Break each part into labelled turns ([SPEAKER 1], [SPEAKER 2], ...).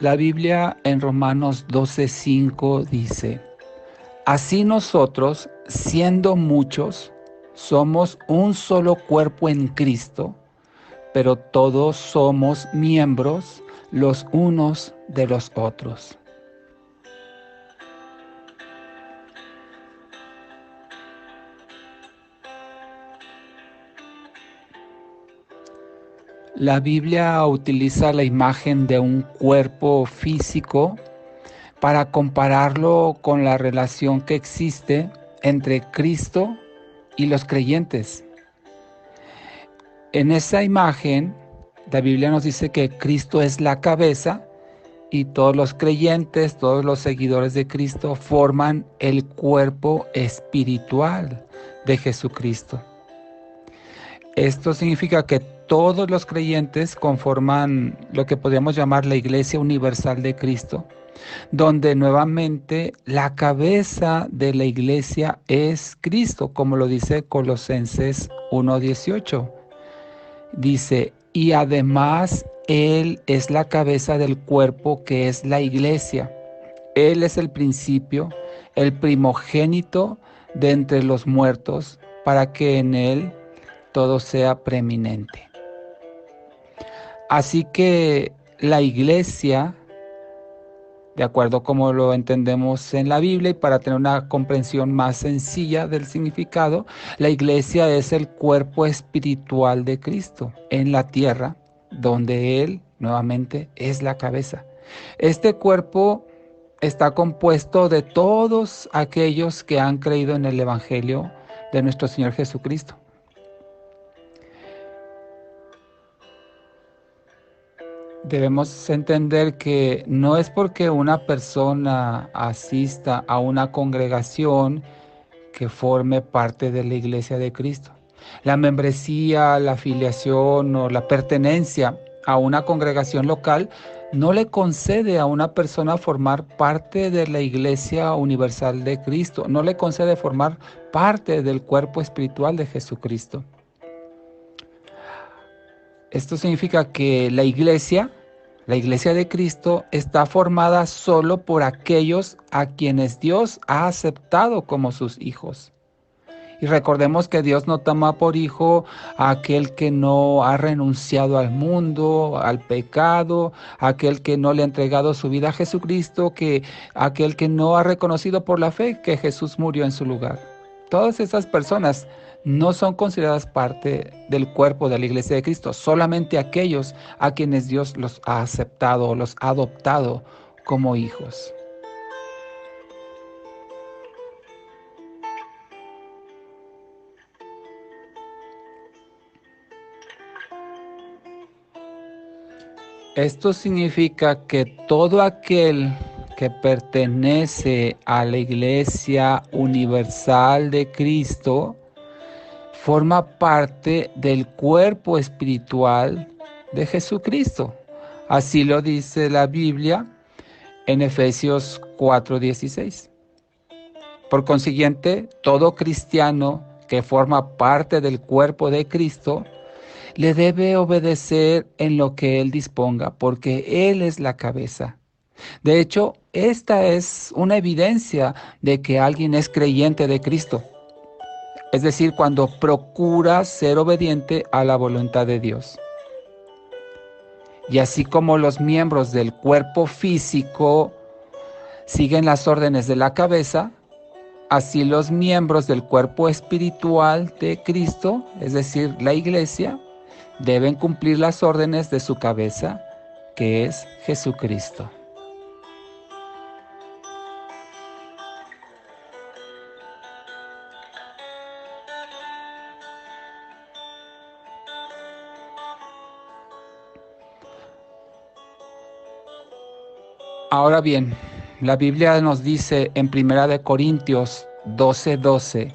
[SPEAKER 1] La Biblia en Romanos 12:5 dice: así nosotros, siendo muchos, somos un solo cuerpo en Cristo, pero todos somos miembros los unos de los otros. La Biblia utiliza la imagen de un cuerpo físico para compararlo con la relación que existe entre Cristo y los creyentes. En esa imagen, la Biblia nos dice que Cristo es la cabeza y todos los creyentes, todos los seguidores de Cristo forman el cuerpo espiritual de Jesucristo. Esto significa que todos los creyentes conforman lo que podríamos llamar la Iglesia Universal de Cristo, donde nuevamente la cabeza de la iglesia es Cristo, como lo dice Colosenses 1:18. Dice, y además Él es la cabeza del cuerpo que es la iglesia. Él es el principio, el primogénito de entre los muertos, para que en Él todo sea preeminente. Así que la iglesia, de acuerdo como lo entendemos en la Biblia y para tener una comprensión más sencilla del significado, la iglesia es el cuerpo espiritual de Cristo en la tierra, donde Él nuevamente es la cabeza. Este cuerpo está compuesto de todos aquellos que han creído en el Evangelio de nuestro Señor Jesucristo. Debemos entender que no es porque una persona asista a una congregación que forme parte de la Iglesia de Cristo. La membresía, la afiliación o la pertenencia a una congregación local no le concede a una persona formar parte de la Iglesia Universal de Cristo, no le concede formar parte del cuerpo espiritual de Jesucristo. Esto significa que la iglesia de Cristo está formada solo por aquellos a quienes Dios ha aceptado como sus hijos. Y recordemos que Dios no toma por hijo a aquel que no ha renunciado al mundo, al pecado, a aquel que no le ha entregado su vida a Jesucristo, aquel que no ha reconocido por la fe que Jesús murió en su lugar. Todas esas personas no son consideradas parte del cuerpo de la Iglesia de Cristo, solamente aquellos a quienes Dios los ha aceptado o los ha adoptado como hijos. Esto significa que todo aquel que pertenece a la Iglesia Universal de Cristo forma parte del cuerpo espiritual de Jesucristo. Así lo dice la Biblia en Efesios 4:16. Por consiguiente, todo cristiano que forma parte del cuerpo de Cristo le debe obedecer en lo que Él disponga, porque Él es la cabeza. De hecho, esta es una evidencia de que alguien es creyente de Cristo. Es decir, cuando procura ser obediente a la voluntad de Dios. Y así como los miembros del cuerpo físico siguen las órdenes de la cabeza, así los miembros del cuerpo espiritual de Cristo, es decir, la iglesia, deben cumplir las órdenes de su cabeza, que es Jesucristo. Ahora bien, la Biblia nos dice en 1 Corintios 12:12,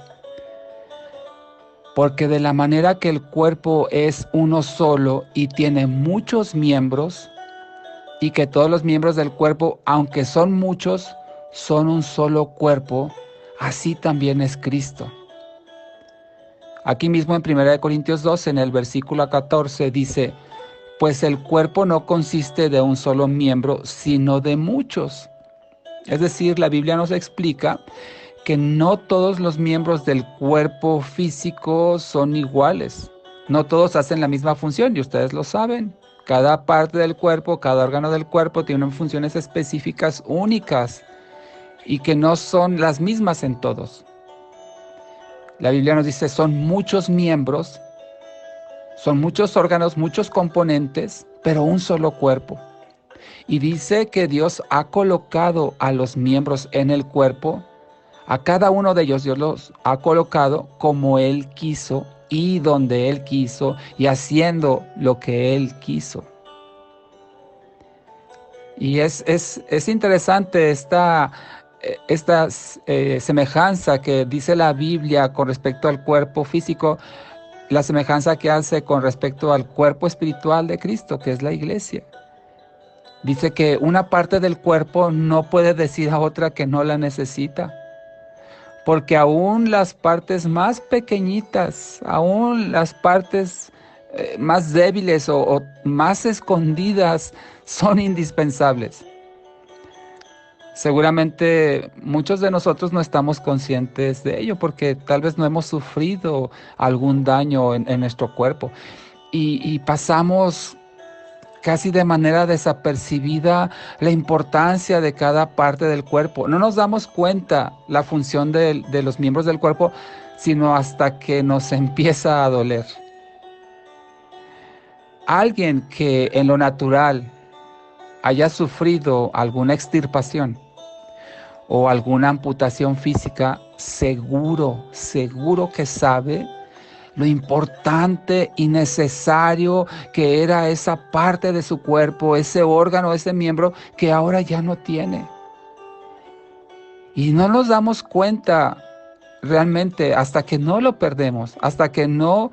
[SPEAKER 1] porque de la manera que el cuerpo es uno solo y tiene muchos miembros, y que todos los miembros del cuerpo, aunque son muchos, son un solo cuerpo, así también es Cristo. Aquí mismo en 1 Corintios 12, en el versículo 14, dice, pues el cuerpo no consiste de un solo miembro, sino de muchos. Es decir, la Biblia nos explica que no todos los miembros del cuerpo físico son iguales. No todos hacen la misma función y ustedes lo saben. Cada parte del cuerpo, cada órgano del cuerpo tiene funciones específicas únicas y que no son las mismas en todos. La Biblia nos dice, son muchos miembros, son muchos órganos, muchos componentes, pero un solo cuerpo. Y dice que Dios ha colocado a los miembros en el cuerpo, a cada uno de ellos Dios los ha colocado como Él quiso y donde Él quiso y haciendo lo que Él quiso. Y es interesante esta semejanza que dice la Biblia con respecto al cuerpo físico, la semejanza que hace con respecto al cuerpo espiritual de Cristo, que es la iglesia. Dice que una parte del cuerpo no puede decir a otra que no la necesita, porque aún las partes más pequeñitas, aún las partes más débiles o más escondidas son indispensables. Seguramente muchos de nosotros no estamos conscientes de ello porque tal vez no hemos sufrido algún daño en nuestro cuerpo y pasamos casi de manera desapercibida la importancia de cada parte del cuerpo. No nos damos cuenta la función de los miembros del cuerpo, sino hasta que nos empieza a doler. Alguien que en lo natural haya sufrido alguna extirpación o alguna amputación física, seguro que sabe lo importante y necesario que era esa parte de su cuerpo, ese órgano, ese miembro que ahora ya no tiene. Y no nos damos cuenta realmente hasta que no lo perdemos, hasta que no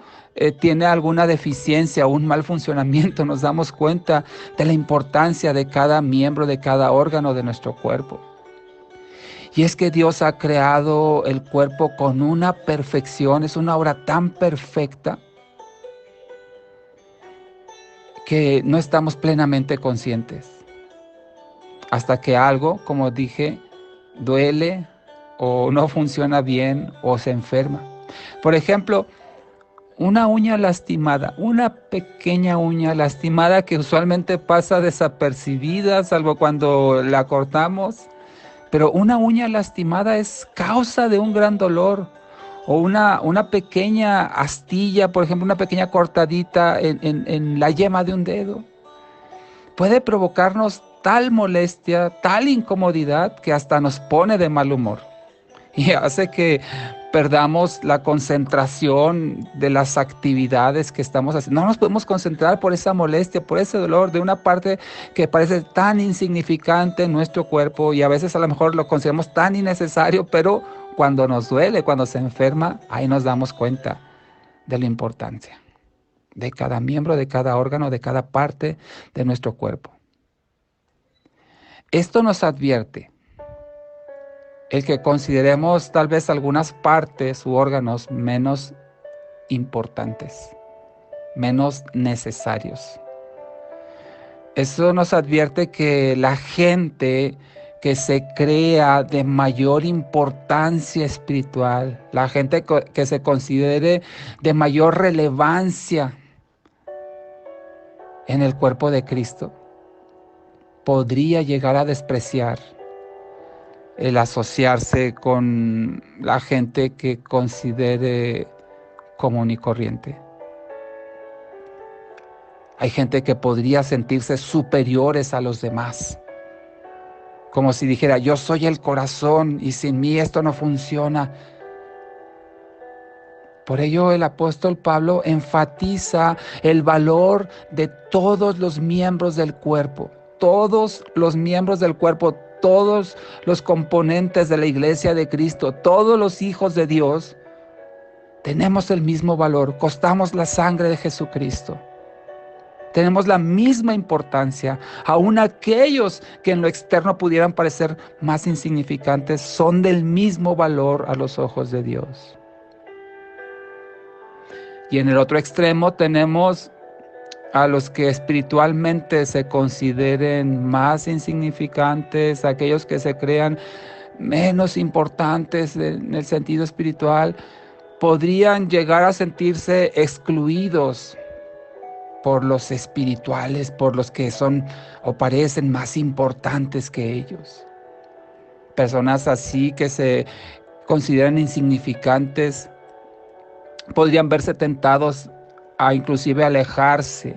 [SPEAKER 1] tiene alguna deficiencia o un mal funcionamiento, nos damos cuenta de la importancia de cada miembro, de cada órgano de nuestro cuerpo. Y es que Dios ha creado el cuerpo con una perfección, es una obra tan perfecta que no estamos plenamente conscientes. Hasta que algo, como dije, duele o no funciona bien o se enferma. Por ejemplo, una uña lastimada, una pequeña uña lastimada que usualmente pasa desapercibida, salvo cuando la cortamos. Pero una uña lastimada es causa de un gran dolor. O una pequeña astilla, por ejemplo, una pequeña cortadita en la yema de un dedo. Puede provocarnos tal molestia, tal incomodidad que hasta nos pone de mal humor. Y hace que perdamos la concentración de las actividades que estamos haciendo. No nos podemos concentrar por esa molestia, por ese dolor de una parte que parece tan insignificante en nuestro cuerpo y a veces a lo mejor lo consideramos tan innecesario, pero cuando nos duele, cuando se enferma, ahí nos damos cuenta de la importancia de cada miembro, de cada órgano, de cada parte de nuestro cuerpo. Esto nos advierte el que consideremos tal vez algunas partes u órganos menos importantes, menos necesarios. Eso nos advierte que la gente que se crea de mayor importancia espiritual, la gente que se considere de mayor relevancia en el cuerpo de Cristo, podría llegar a despreciar el asociarse con la gente que considere común y corriente. Hay gente que podría sentirse superiores a los demás, como si dijera, yo soy el corazón y sin mí esto no funciona. Por ello el apóstol Pablo enfatiza el valor de todos los miembros del cuerpo, todos los miembros del cuerpo, todos los componentes de la iglesia de Cristo, todos los hijos de Dios, tenemos el mismo valor, costamos la sangre de Jesucristo. Tenemos la misma importancia, aun aquellos que en lo externo pudieran parecer más insignificantes, son del mismo valor a los ojos de Dios. Y en el otro extremo tenemos a los que espiritualmente se consideren más insignificantes, aquellos que se crean menos importantes en el sentido espiritual, podrían llegar a sentirse excluidos por los espirituales, por los que son o parecen más importantes que ellos. Personas así que se consideran insignificantes podrían verse tentados a inclusive alejarse,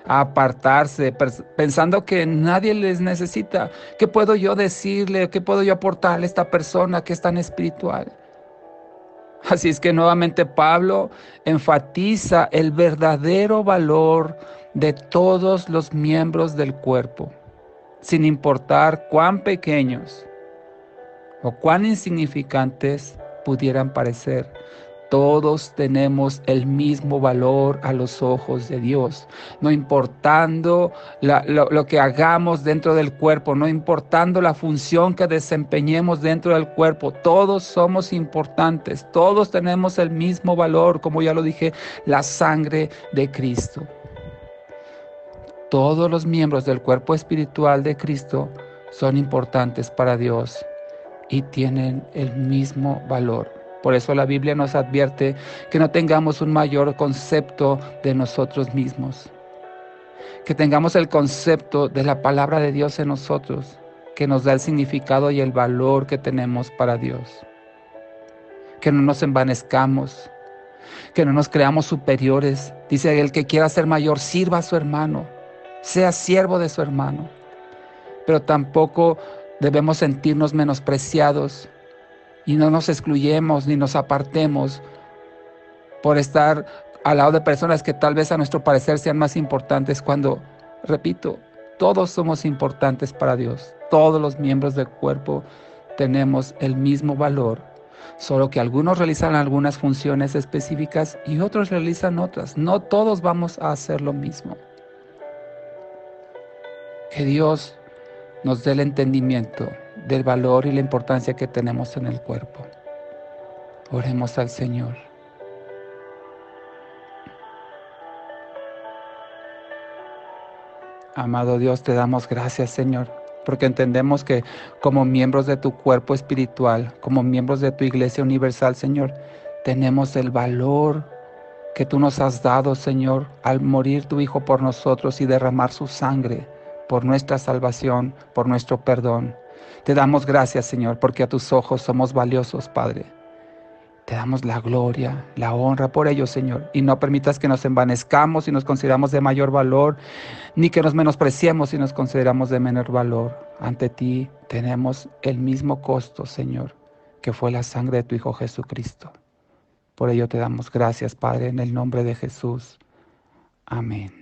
[SPEAKER 1] a apartarse, pensando que nadie les necesita. ¿Qué puedo yo decirle? ¿Qué puedo yo aportarle a esta persona que es tan espiritual? Así es que nuevamente Pablo enfatiza el verdadero valor de todos los miembros del cuerpo, sin importar cuán pequeños o cuán insignificantes pudieran parecer. Todos tenemos el mismo valor a los ojos de Dios, no importando lo que hagamos dentro del cuerpo, no importando la función que desempeñemos dentro del cuerpo. Todos somos importantes, todos tenemos el mismo valor, como ya lo dije, la sangre de Cristo. Todos los miembros del cuerpo espiritual de Cristo son importantes para Dios y tienen el mismo valor. Por eso la Biblia nos advierte que no tengamos un mayor concepto de nosotros mismos, que tengamos el concepto de la palabra de Dios en nosotros, que nos da el significado y el valor que tenemos para Dios. Que no nos envanezcamos, que no nos creamos superiores. Dice: el que quiera ser mayor, sirva a su hermano, sea siervo de su hermano. Pero tampoco debemos sentirnos menospreciados y no nos excluyemos ni nos apartemos por estar al lado de personas que tal vez a nuestro parecer sean más importantes, cuando, repito, todos somos importantes para Dios. Todos los miembros del cuerpo tenemos el mismo valor, solo que algunos realizan algunas funciones específicas y otros realizan otras. No todos vamos a hacer lo mismo. Que Dios nos dé el entendimiento del valor y la importancia que tenemos en el cuerpo. Oremos al Señor. Amado Dios, te damos gracias, Señor, porque entendemos que como miembros de tu cuerpo espiritual, como miembros de tu iglesia universal, Señor, tenemos el valor que tú nos has dado, Señor, al morir tu Hijo por nosotros y derramar su sangre por nuestra salvación, por nuestro perdón. Te damos gracias, Señor, porque a tus ojos somos valiosos, Padre. Te damos la gloria, la honra por ello, Señor. Y no permitas que nos envanezcamos y nos consideramos de mayor valor, ni que nos menospreciemos y nos consideramos de menor valor. Ante ti tenemos el mismo costo, Señor, que fue la sangre de tu Hijo Jesucristo. Por ello te damos gracias, Padre, en el nombre de Jesús. Amén.